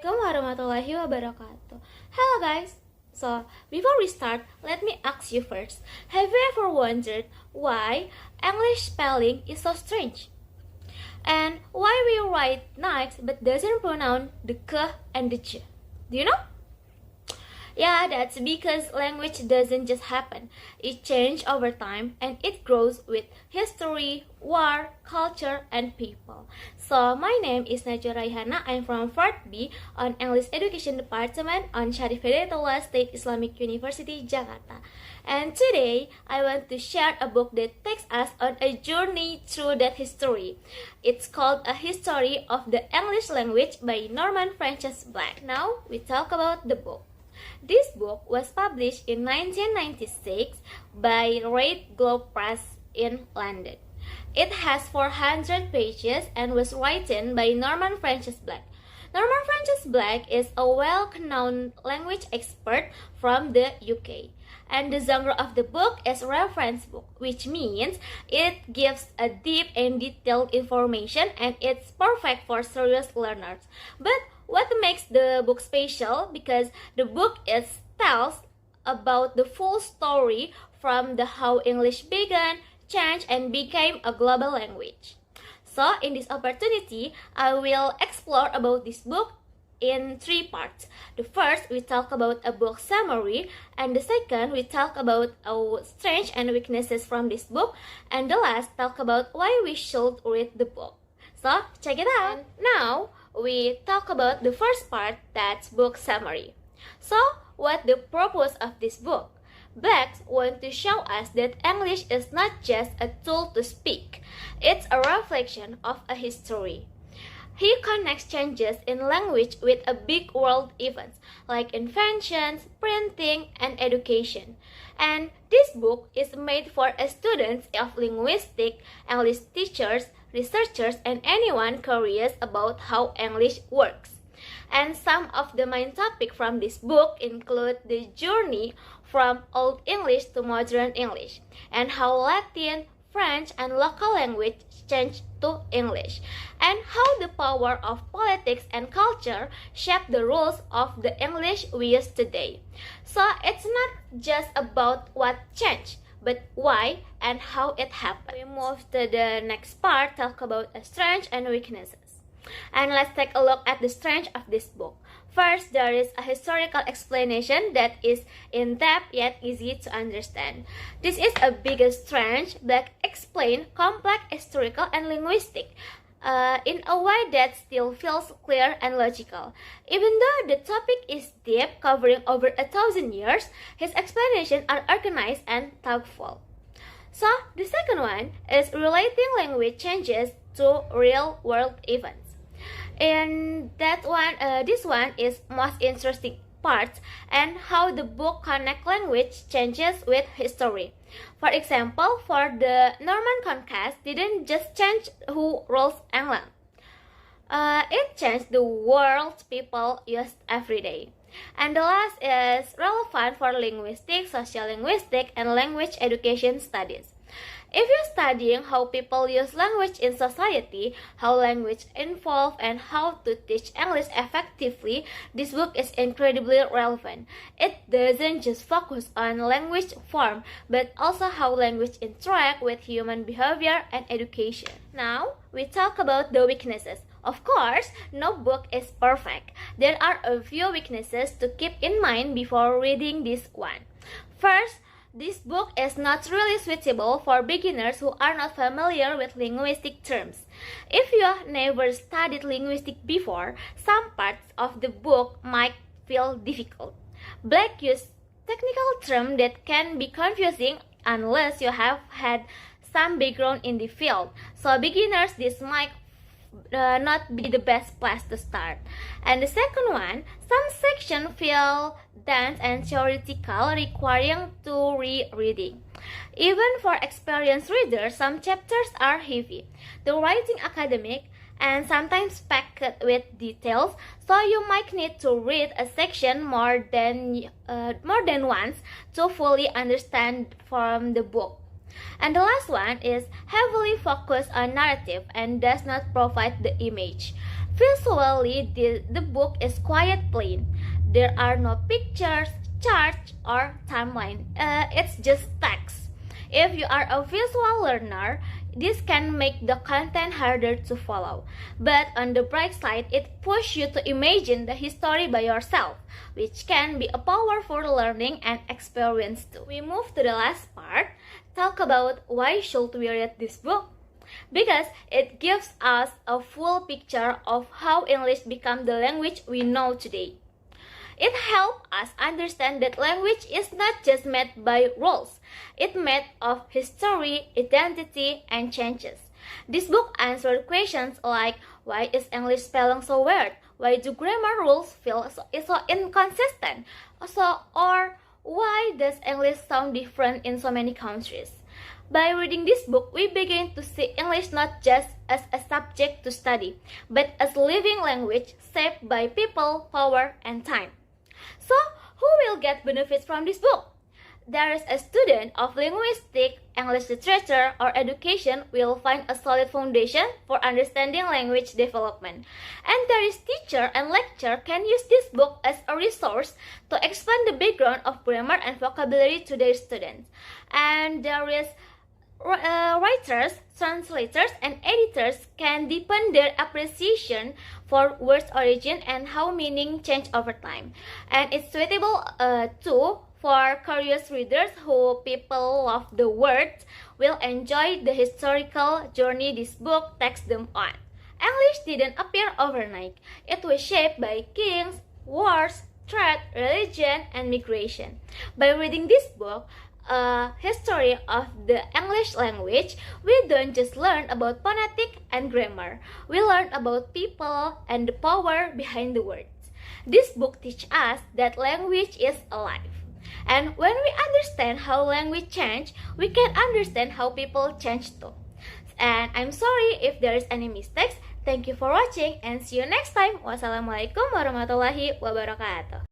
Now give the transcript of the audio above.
Assalamualaikum warahmatullahi wabarakatuh. Hello guys. So, before we start, let me ask you first. Have you ever wondered why English spelling is so strange? And why we write night but doesn't pronounce the k and the ch? Do you know? Yeah, that's because language doesn't just happen. It changes over time and it grows with history, war, culture, and people. So, my name is Najwa Raihana. I'm from 4th B on English Education Department on Syarif Hidayatullah State Islamic University, Jakarta. And today, I want to share a book that takes us on a journey through that history. It's called A History of the English Language by Norman Francis Black. Now, we talk about the book. This book was published in 1996 by Red Globe Press in London. It has 400 pages and was written by Norman Francis Black. Norman Francis Black is a well-known language expert from the UK. And the genre of the book is reference book, which means it gives a deep and detailed information and it's perfect for serious learners. But what makes the book special? Because the book tells about the full story from the how English began, changed, and became a global language. So, in this opportunity, I will explore about this book in 3 parts. The first, we talk about a book summary, and the second, we talk about our strengths and weaknesses from this book, and the last, talk about why we should read the book. So, check it out. And now, we talk about the first part, that's book summary. So, what the purpose of this book? Black want to show us that English is not just a tool to speak, it's a reflection of a history. He connects changes in language with a big world events like inventions, printing, and education. And this book is made for students of linguistics, English teachers, researchers, and anyone curious about how English works. And some of the main topics from this book include the journey from Old English to modern English, and how Latin, French, and local language changed to English, and how the power of politics and culture shape the rules of the English we use today. So it's not just about what changed, but why and how it happened. We move to the next part, talk about strengths and weaknesses. And let's take a look at the strength of this book. First, there is a historical explanation that is in-depth yet easy to understand. This is a biggest strength that explains complex historical and linguistic in a way that still feels clear and logical. Even though the topic is deep, covering over 1,000 years, his explanations are organized and thoughtful. So, the second one is relating language changes to real-world events. And this one is most interesting part and how the book connect language changes with history. For example, for the Norman Conquest didn't just change who rules England. It changed the world people use every day. And the last is relevant for linguistics, social linguistics, and language education studies. If you're studying how people use language in society, how language evolve, and how to teach English effectively, this book is incredibly relevant. It doesn't just focus on language form, but also how language interact with human behavior and education. Now, we talk about the weaknesses. Of course, no book is perfect. There are a few weaknesses to keep in mind before reading this one. First, this book is not really suitable for beginners who are not familiar with linguistic terms. If you have never studied linguistics before, some parts of the book might feel difficult. Black uses technical terms that can be confusing unless you have had some background in the field. So beginners, this might not be the best place to start. And the second one, some sections feel dense and theoretical, requiring to rereading. Even for experienced readers, some chapters are heavy. The writing academic and sometimes packed with details, so you might need to read a section more than once to fully understand from the book. And the last one is heavily focused on narrative and does not provide the image. Visually, the book is quite plain. There are no pictures, charts, or timeline. It's just text. If you are a visual learner, this can make the content harder to follow. But on the bright side, it pushes you to imagine the history by yourself, which can be a powerful learning and experience too. We move to the last part. Talk about why should we read this book? Because it gives us a full picture of how English became the language we know today. It helps us understand that language is not just made by rules. It's made of history, identity, and changes. This book answered questions like, why is English spelling so weird? Why do grammar rules feel so inconsistent? Or why does English sound different in so many countries? By reading this book, we begin to see English not just as a subject to study, but as a living language shaped by people, power, and time. So, who will get benefits from this book? There is a student of linguistic, English literature, or education will find a solid foundation for understanding language development. And there is teacher and lecturer can use this book as a resource to explain the background of grammar and vocabulary to their students. And there is writers, translators, and editors can deepen their appreciation for words' origin and how meaning change over time. And it's suitable too for curious readers who people love the words will enjoy the historical journey this book takes them on. English didn't appear overnight. It was shaped by kings, wars, trade, religion, and migration. By reading this book, a history of the English language, we don't just learn about phonetic and grammar. We learn about people and the power behind the words. This book teaches us that language is alive. And when we understand how language change, we can understand how people change too. And I'm sorry if there is any mistakes. Thank you for watching and see you next time. Wassalamualaikum warahmatullahi wabarakatuh.